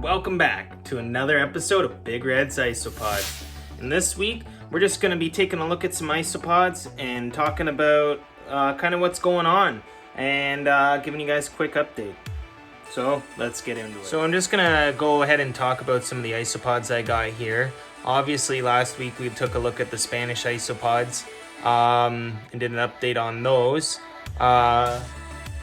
welcome back to another episode of Big Red's Isopods. And this week, we're just going to be taking a look at some isopods and talking about kind of what's going on and giving you guys a quick update. So let's get into it. So I'm just going to go ahead and talk about some of the isopods I got here. Obviously, last week we took a look at the Spanish isopods and did an update on those.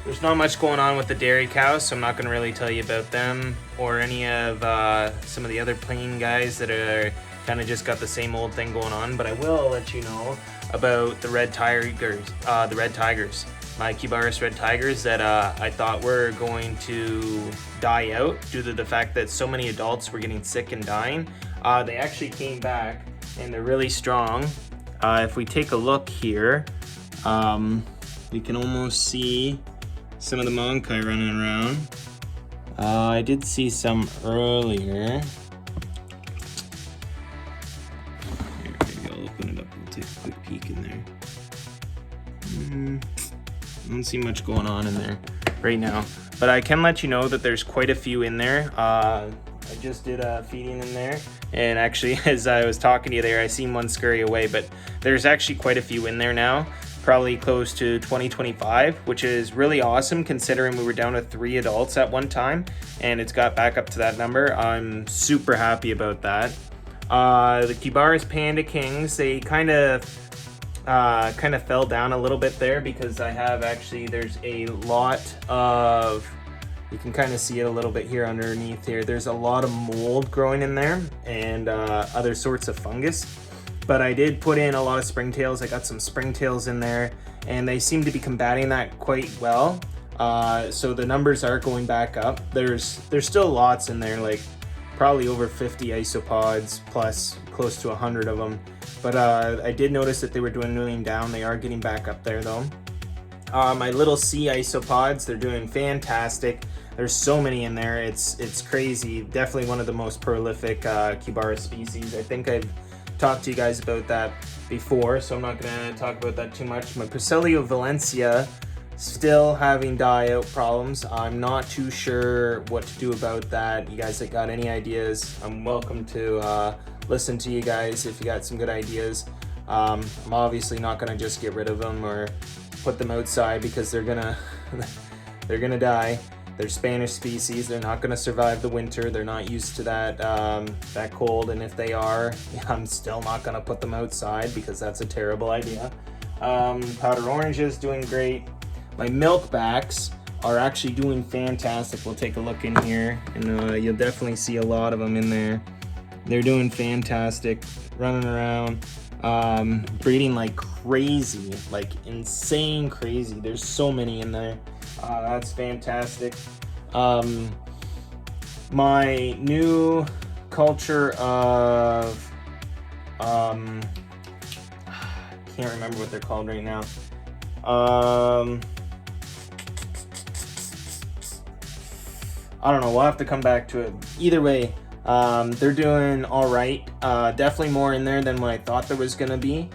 There's not much going on with the dairy cows, so I'm not going to really tell you about them or any of some of the other plain guys that are kind of just got the same old thing going on. But I will let you know about the red tigers, my Cubaris red tigers that I thought were going to die out due to the fact that so many adults were getting sick and dying. They actually came back and they're really strong. If we take a look here, we can almost see some of the monkai running around. I did see some earlier. Here, maybe I'll open it up and take a quick peek in there. I don't see much going on in there right now, but I can let you know that there's quite a few in there. I just did a feeding in there, and actually as I was talking to you there, I seen one scurry away, but there's actually quite a few in there now. Probably close to 20-25, which is really awesome considering we were down to 3 adults at one time, and it's got back up to that number. I'm super happy about that. The Cubaris Panda Kings, they kind of fell down a little bit there because I have actually, there's a lot of, you can kind of see it a little bit here underneath here. There's a lot of mold growing in there and other sorts of fungus. But I did put in a lot of springtails. I got some springtails in there, and they seem to be combating that quite well. So the numbers are going back up. There's still lots in there, like probably over 50 isopods plus close to 100 of them. But I did notice that they were dwindling down. They are getting back up there though. My little sea isopods, they're doing fantastic. There's so many in there. It's crazy. Definitely one of the most prolific Cubaris species. I think I've talked to you guys about that before, so I'm not going to talk about that too much. My Procellio Valencia still having die-out problems. I'm not too sure what to do about that. You guys that got any ideas, I'm welcome to listen to you guys if you got some good ideas. I'm obviously not going to just get rid of them or put them outside because they're gonna die. They're Spanish species. They're not going to survive the winter. They're not used to that that cold, and if they are, I'm still not going to put them outside because that's a terrible idea. Powder oranges doing great. My milkbacks are actually doing fantastic. We'll take a look in here, and you'll definitely see a lot of them in there. They're doing fantastic, running around, breeding like crazy, like insane crazy. There's so many in there. That's fantastic. My new culture of can't remember what they're called right now. I don't know, we'll have to come back to it. Either way, they're doing all right. Definitely more in there than what I thought there was gonna be.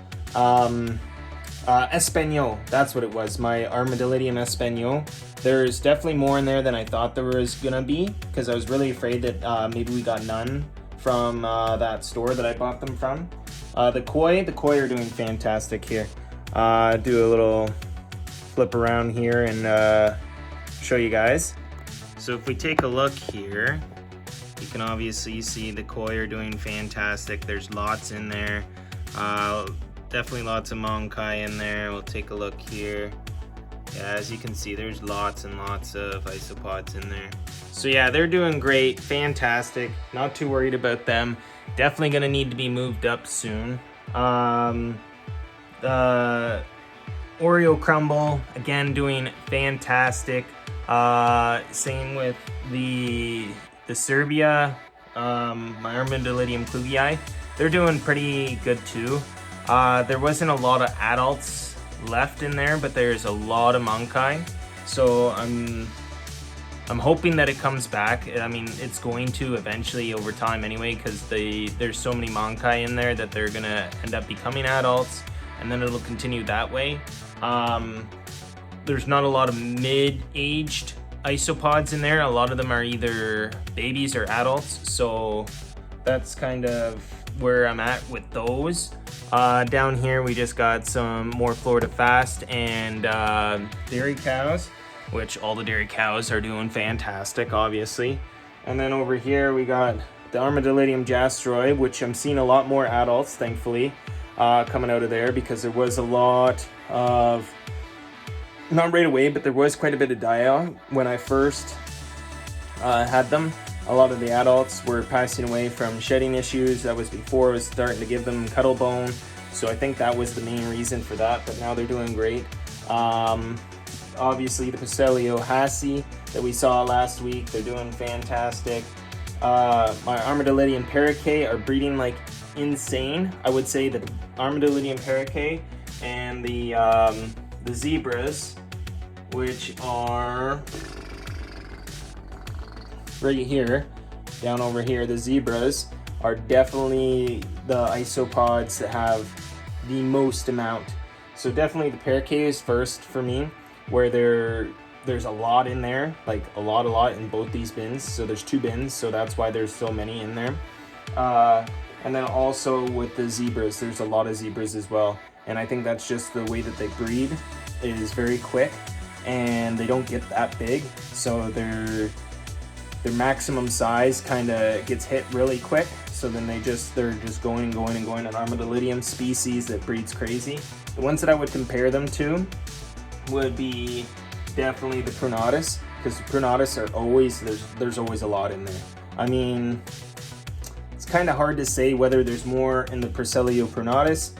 Espanol, that's what it was, my Armadillidium Espanol. There's definitely more in there than I thought there was gonna be, because I was really afraid that maybe we got none from that store that I bought them from. The koi are doing fantastic here. Do a little flip around here and show you guys. So if we take a look here, you can obviously see the koi are doing fantastic. There's lots in there. Definitely lots of monkai in there. We'll take a look here. Yeah, as you can see, there's lots and lots of isopods in there. So yeah, they're doing great, fantastic. Not too worried about them. Definitely gonna need to be moved up soon. The Oreo Crumble, again, doing fantastic. Same with the Serbia, my Armadillidium klugii. They're doing pretty good too. There wasn't a lot of adults left in there, but there's a lot of monkai. So I'm hoping that it comes back. I mean, it's going to eventually over time anyway, because there's so many monkai in there that they're gonna end up becoming adults, and then it'll continue that way. There's not a lot of mid-aged isopods in there. A lot of them are either babies or adults, so that's kind of where I'm at with those. Down here we just got some more Florida Fast and dairy cows, which all the dairy cows are doing fantastic, obviously. And then over here we got the Armadillidium jastroi, which I'm seeing a lot more adults, thankfully, coming out of there, because there was a lot of, not right away, but there was quite a bit of die-out when I first had them. A lot of the adults were passing away from shedding issues. That was before I was starting to give them cuddle bone. So I think that was the main reason for that, but now they're doing great. Obviously the Pustelio Hassi that we saw last week, they're doing fantastic. My Armadillidium parakeet are breeding like insane. I would say the Armadillidium parakeet and the zebras, which are right here, down over here, the zebras are definitely the isopods that have the most amount. So definitely the parakeet is first for me, where there's a lot in there, like a lot in both these bins. So there's 2 bins, so that's why there's so many in there. And then also with the zebras, there's a lot of zebras as well. And I think that's just the way that they breed is very quick, and they don't get that big, so their maximum size kind of gets hit really quick. So then they're just going and going and going. An Armadillidium species that breeds crazy. The ones that I would compare them to would be definitely the Pronatus, because the Pronatus are always, there's always a lot in there. I mean, it's kind of hard to say whether there's more in the Pustelio Pronatus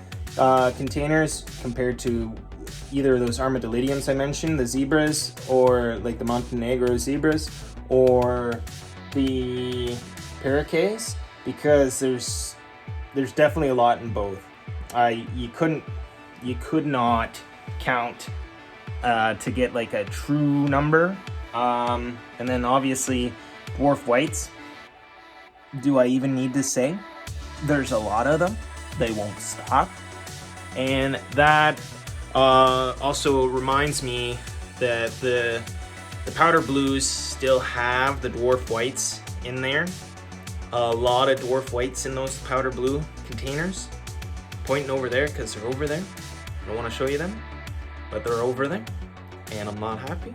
containers compared to either of those Armadillidiums I mentioned, the zebras, or like the Montenegro zebras, or the parakeets, because there's definitely a lot in both. You could not count to get like a true number. And then obviously dwarf whites, do I even need to say? There's a lot of them. They won't stop. And that also reminds me that the powder blues still have the dwarf whites in there. A lot of dwarf whites in those powder blue containers. Pointing over there because they're over there. I don't want to show you them, but they're over there, and I'm not happy.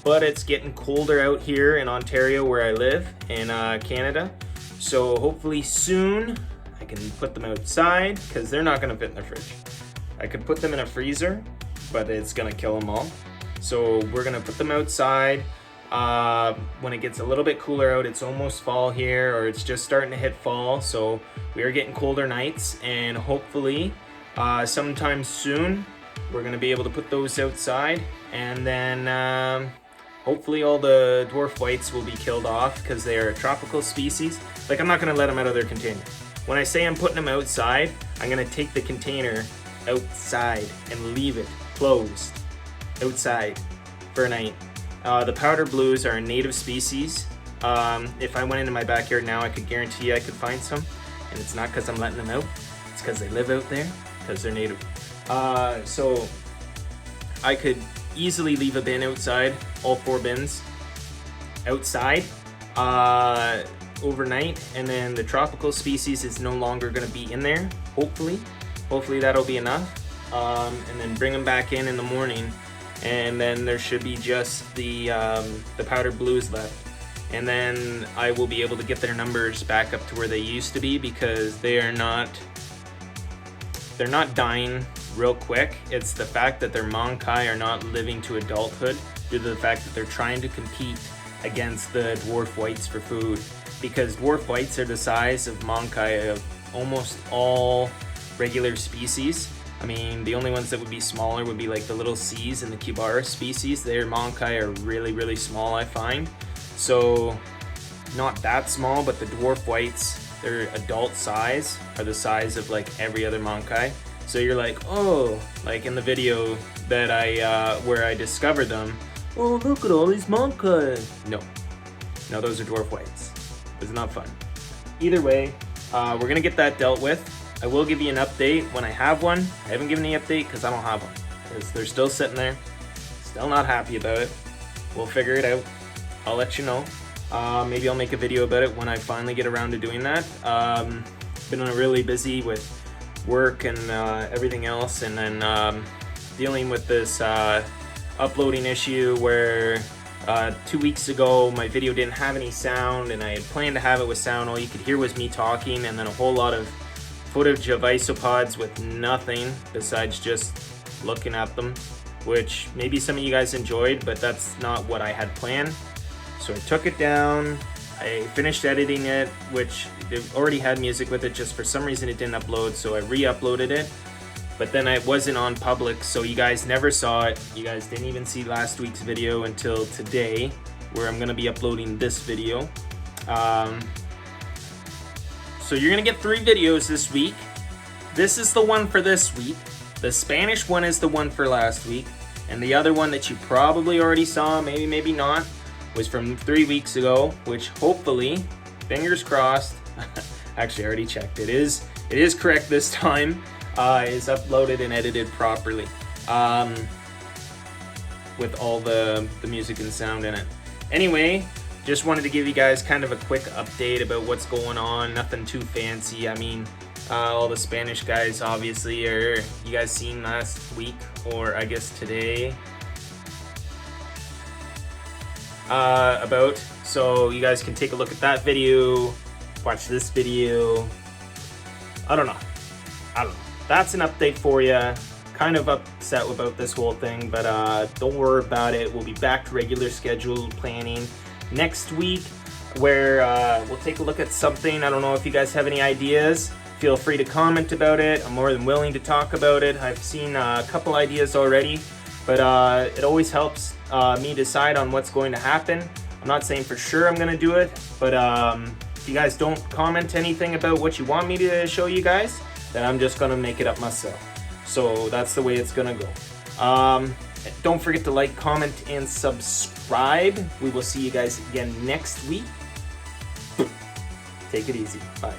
But it's getting colder out here in Ontario where I live, in Canada. So hopefully soon I can put them outside, because they're not going to fit in the fridge. I could put them in a freezer, but it's going to kill them all. So we're going to put them outside. When it gets a little bit cooler out, it's almost fall here, or it's just starting to hit fall. So we are getting colder nights, and hopefully sometime soon we're going to be able to put those outside. And then hopefully all the dwarf whites will be killed off, because they are a tropical species. Like, I'm not going to let them out of their container. When I say I'm putting them outside, I'm going to take the container outside and leave it closed outside for a night. The powder blues are a native species. If I went into my backyard now, I could guarantee I could find some, and it's not because I'm letting them out, it's because they live out there, because they're native. So I could easily leave a bin outside, all 4 bins outside overnight, and then the tropical species is no longer going to be in there. Hopefully that'll be enough, and then bring them back in the morning, and then there should be just the powder blues left, and then I will be able to get their numbers back up to where they used to be, because they're not dying real quick. It's the fact that their Monkai are not living to adulthood due to the fact that they're trying to compete against the dwarf whites for food, because dwarf whites are the size of Monkai of almost all regular species. I mean, the only ones that would be smaller would be like the little C's and the Kibara species. Their Monkai are really small, I find. So not that small, but the dwarf whites, their adult size, are the size of like every other Monkai. So you're like, oh, like in the video that where I discovered them, oh, look at all these Monkai. No, those are dwarf whites. It's not fun. Either way, we're gonna get that dealt with. I will give you an update when I have one. I haven't given any update because I don't have one, because they're still sitting there, still not happy about it. We'll figure it out. I'll let you know. Maybe I'll make a video about it when I finally get around to doing that. Been really busy with work and everything else, and then dealing with this uploading issue where 2 weeks ago my video didn't have any sound, and I had planned to have it with sound. All you could hear was me talking, and then a whole lot of footage of isopods with nothing besides just looking at them, which maybe some of you guys enjoyed, but that's not what I had planned. So I took it down, I finished editing it, which it already had music with it, just for some reason it didn't upload, so I re-uploaded it. But then it wasn't on public, so you guys never saw it. You guys didn't even see last week's video until today, where I'm gonna be uploading this video. So you're gonna get 3 videos this week. This is the one for this week. The Spanish one is the one for last week. And the other one that you probably already saw, maybe not, was from 3 weeks ago, which hopefully, fingers crossed, actually I already checked, it is correct this time, is uploaded and edited properly, with all the music and sound in it. Anyway, just wanted to give you guys kind of a quick update about what's going on, nothing too fancy. I mean, all the Spanish guys obviously are, you guys seen last week, or I guess today, about, so you guys can take a look at that video, watch this video. I don't know, that's an update for you. Kind of upset about this whole thing, but don't worry about it. We'll be back to regular scheduled planning next week, where we'll take a look at something. I don't know if you guys have any ideas. Feel free to comment about it. I'm more than willing to talk about it. I've seen a couple ideas already, but it always helps me decide on what's going to happen. I'm not saying for sure I'm gonna do it, but if you guys don't comment anything about what you want me to show you guys, then I'm just gonna make it up myself. So that's the way it's gonna go. Don't forget to like, comment, and subscribe. We will see you guys again next week. Take it easy. Bye.